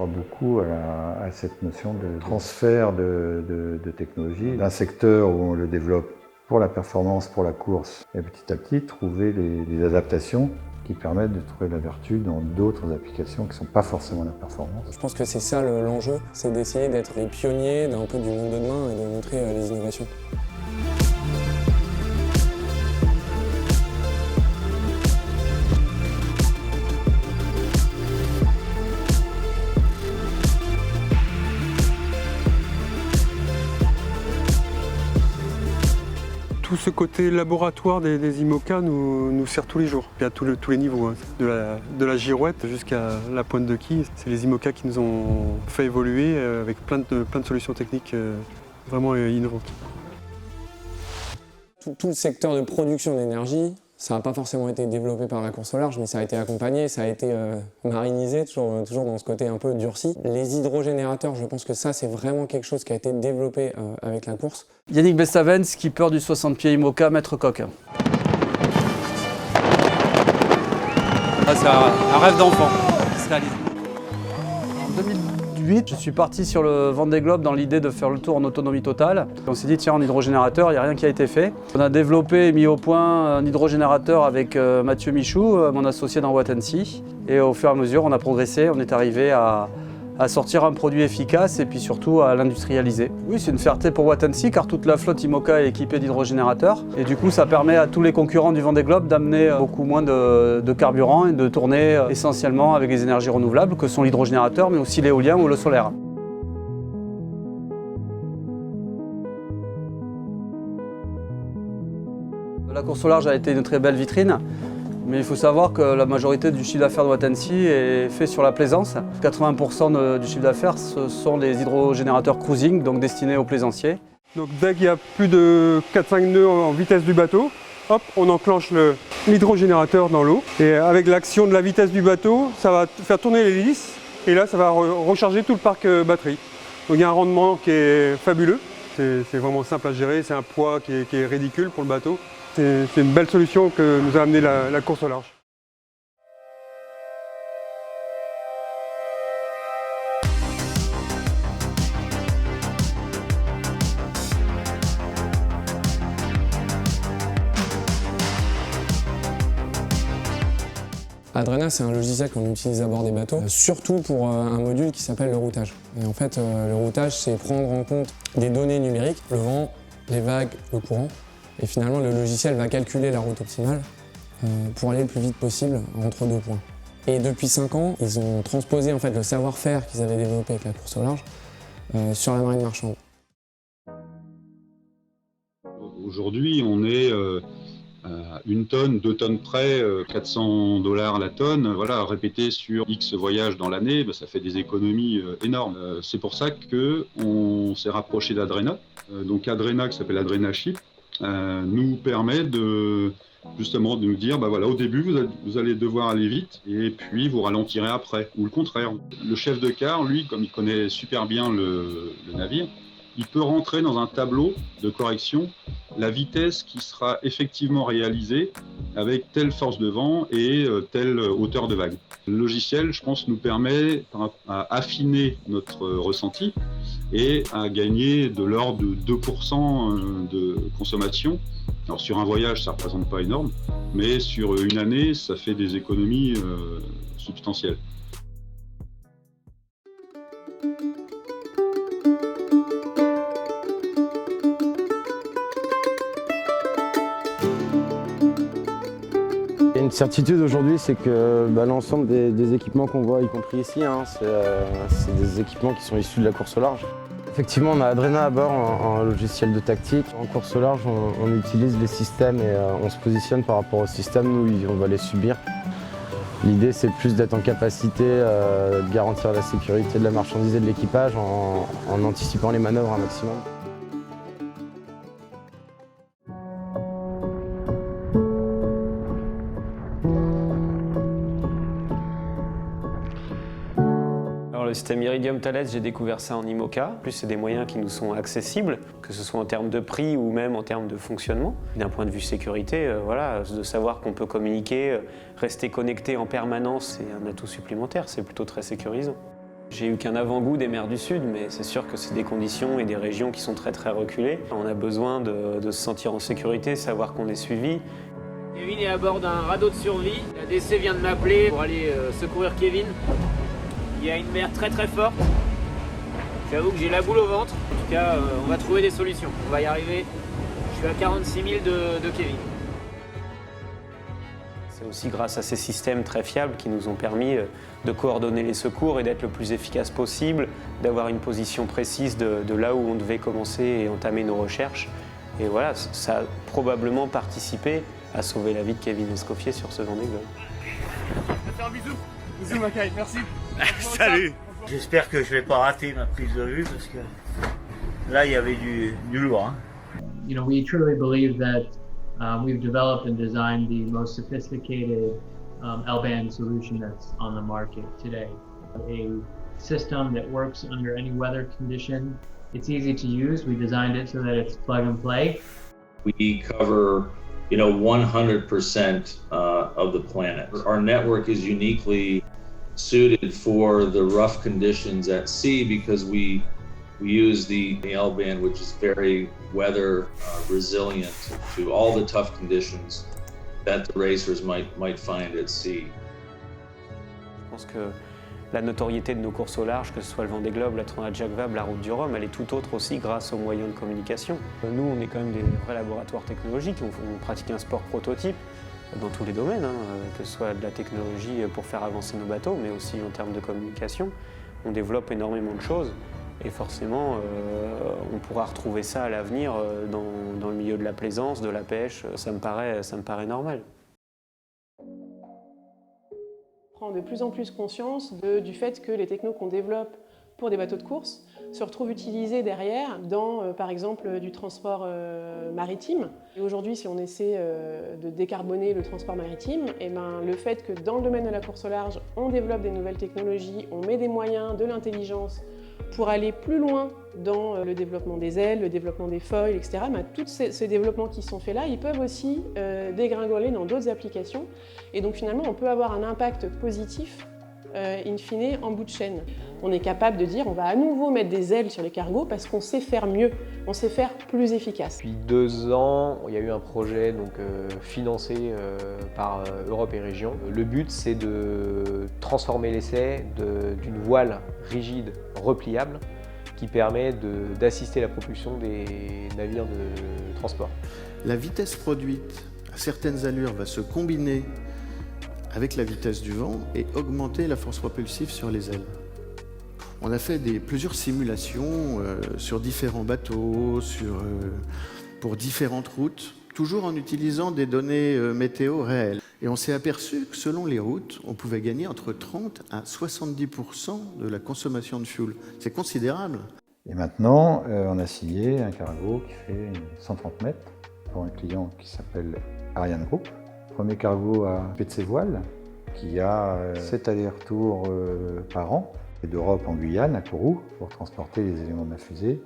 crois beaucoup à cette notion de transfert de technologie d'un secteur où on le développe pour la performance, pour la course, et petit à petit trouver les adaptations qui permettent de trouver la vertu dans d'autres applications qui ne sont pas forcément la performance. Je pense que c'est ça l'enjeu, c'est d'essayer d'être les pionniers d'un peu du monde de demain et de montrer les innovations. Tout ce côté laboratoire des IMOCA nous sert tous les jours, et à tous les niveaux, hein. De la girouette jusqu'à la pointe de quille. C'est les IMOCA qui nous ont fait évoluer avec plein de solutions techniques vraiment innovantes. Tout le secteur de production d'énergie, ça n'a pas forcément été développé par la course au large, mais ça a été accompagné, ça a été marinisé, toujours dans ce côté un peu durci. Les hydrogénérateurs, je pense que ça, c'est vraiment quelque chose qui a été développé avec la course. Yannick Bestavens, skipper du 60 pieds IMOCA, maître coq. Ah, c'est un rêve d'enfant qui se réalise. En 2008, je suis parti sur le Vendée Globe dans l'idée de faire le tour en autonomie totale. On s'est dit, tiens, en hydrogénérateur, il n'y a rien qui a été fait. On a développé et mis au point un hydrogénérateur avec Mathieu Michou, mon associé dans Watt&See. Et au fur et à mesure, on a progressé, on est arrivé à sortir un produit efficace et puis surtout à l'industrialiser. Oui, c'est une fierté pour Watt&See car toute la flotte IMOCA est équipée d'hydrogénérateurs. Et du coup, ça permet à tous les concurrents du Vendée Globe d'amener beaucoup moins de carburant et de tourner essentiellement avec les énergies renouvelables que sont l'hydrogénérateur, mais aussi l'éolien ou le solaire. La course au large a été une très belle vitrine. Mais il faut savoir que la majorité du chiffre d'affaires de Watt&See est fait sur la plaisance. 80% du chiffre d'affaires, ce sont des hydrogénérateurs cruising, donc destinés aux plaisanciers. Donc dès qu'il y a plus de 4-5 nœuds en vitesse du bateau, hop, on enclenche l'hydrogénérateur dans l'eau. Et avec l'action de la vitesse du bateau, ça va faire tourner l'hélice et là ça va recharger tout le parc batterie. Donc il y a un rendement qui est fabuleux. C'est vraiment simple à gérer, c'est un poids qui est ridicule pour le bateau. C'est une belle solution que nous a amené la course au large. Adrena, c'est un logiciel qu'on utilise à bord des bateaux, surtout pour un module qui s'appelle le routage. Et en fait, le routage, c'est prendre en compte des données numériques, le vent, les vagues, le courant. Et finalement, le logiciel va calculer la route optimale pour aller le plus vite possible entre deux points. Et depuis 5 ans, ils ont transposé en fait, le savoir-faire qu'ils avaient développé avec la course au large sur la marine marchande. Aujourd'hui, on est à 1 tonne, 2 tonnes près, $400 la tonne. Voilà, répété sur X voyages dans l'année, ça fait des économies énormes. C'est pour ça qu'on s'est rapproché d'Adrena. Donc Adrena, qui s'appelle Adrena Ship, nous permet justement de nous dire, voilà, au début vous allez devoir aller vite et puis vous ralentirez après, ou le contraire. Le chef de quart, lui, comme il connaît super bien le navire, il peut rentrer dans un tableau de correction la vitesse qui sera effectivement réalisée avec telle force de vent et telle hauteur de vague. Le logiciel, je pense, nous permet à affiner notre ressenti et à gagner de l'ordre de 2% de consommation. Alors sur un voyage, ça ne représente pas énorme, mais sur une année, ça fait des économies substantielles. Une certitude aujourd'hui, c'est que l'ensemble des équipements qu'on voit, y compris ici, c'est des équipements qui sont issus de la course au large. Effectivement, on a Adrena à bord en logiciel de tactique. En course au large, on utilise les systèmes et on se positionne par rapport aux systèmes, nous on va les subir. L'idée, c'est plus d'être en capacité de garantir la sécurité de la marchandise et de l'équipage en anticipant les manœuvres un maximum. Le système Iridium Thales, j'ai découvert ça en IMOCA. En plus, c'est des moyens qui nous sont accessibles, que ce soit en termes de prix ou même en termes de fonctionnement. D'un point de vue sécurité, voilà, de savoir qu'on peut communiquer, rester connecté en permanence, c'est un atout supplémentaire, c'est plutôt très sécurisant. J'ai eu qu'un avant-goût des mers du Sud, mais c'est sûr que c'est des conditions et des régions qui sont très reculées. On a besoin de se sentir en sécurité, savoir qu'on est suivi. Kevin est à bord d'un radeau de survie. La DC vient de m'appeler pour aller secourir Kevin. Il y a une mer très forte. J'avoue que j'ai la boule au ventre. En tout cas, on va trouver des solutions. On va y arriver. Je suis à 46 000 de Kevin. C'est aussi grâce à ces systèmes très fiables qui nous ont permis de coordonner les secours et d'être le plus efficace possible, d'avoir une position précise de là où on devait commencer et entamer nos recherches. Et voilà, ça a probablement participé à sauver la vie de Kevin Escoffier sur ce Vendée Globe. Je vais faire un bisou. Bisous Macaille, merci. Salut. J'espère que je vais pas rater ma prise de vue parce que là il y avait du lourd. Hein. You know, we truly believe that we've developed and designed the most sophisticated L-band solution that's on the market today. A system that works under any weather condition. It's easy to use. We designed it so that it's plug and play. We cover, 100% of the planet. Our network is uniquely suited for the rough conditions at sea because we use the L-band, which is very weather resilient to all the tough conditions that the racers might find at sea. Je pense que la notoriété de nos courses au large, que ce soit le Vendée Globe, la Transat Jacques Vabre, la Route du Rhum, elle est tout autre aussi grâce aux moyens de communication. Nous, on est quand même des vrais laboratoires technologiques, on pratique un sport prototype dans tous les domaines, que ce soit de la technologie pour faire avancer nos bateaux, mais aussi en termes de communication. On développe énormément de choses et forcément, on pourra retrouver ça à l'avenir dans le milieu de la plaisance, de la pêche, ça me paraît normal. On prend de plus en plus conscience du fait que les technos qu'on développe pour des bateaux de course se retrouvent utilisés derrière dans, par exemple, du transport maritime. Et aujourd'hui, si on essaie de décarboner le transport maritime, le fait que dans le domaine de la course au large, on développe des nouvelles technologies, on met des moyens, de l'intelligence pour aller plus loin dans le développement des ailes, le développement des foils, etc. Tous ces développements qui sont faits là, ils peuvent aussi dégringoler dans d'autres applications. Et donc finalement, on peut avoir un impact positif in fine en bout de chaîne. On est capable de dire on va à nouveau mettre des ailes sur les cargos parce qu'on sait faire mieux, on sait faire plus efficace. Depuis 2 ans, il y a eu un projet financé par Europe et Région. Le but, c'est de transformer l'essai d'une voile rigide repliable qui permet d'assister la propulsion des navires de transport. La vitesse produite à certaines allures va se combiner avec la vitesse du vent et augmenter la force propulsive sur les ailes. On a fait plusieurs simulations sur différents bateaux, pour différentes routes, toujours en utilisant des données météo réelles. Et on s'est aperçu que selon les routes, on pouvait gagner entre 30 à 70% de la consommation de fuel. C'est considérable. Et maintenant, on a signé un cargo qui fait 130 mètres pour un client qui s'appelle Ariane Group. Premier cargo à Petsévoile, qui a 7 allers-retours par an, et d'Europe en Guyane, à Kourou, pour transporter les éléments de la fusée.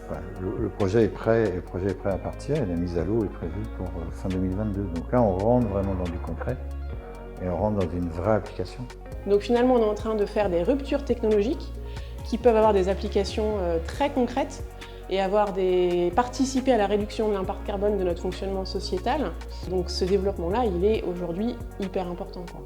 Enfin, le projet est prêt à partir et la mise à l'eau est prévue pour fin 2022. Donc là, on rentre vraiment dans du concret et on rentre dans une vraie application. Donc finalement, on est en train de faire des ruptures technologiques qui peuvent avoir des applications très concrètes et participer à la réduction de l'impact carbone de notre fonctionnement sociétal. Donc ce développement-là, il est aujourd'hui hyper important, quoi.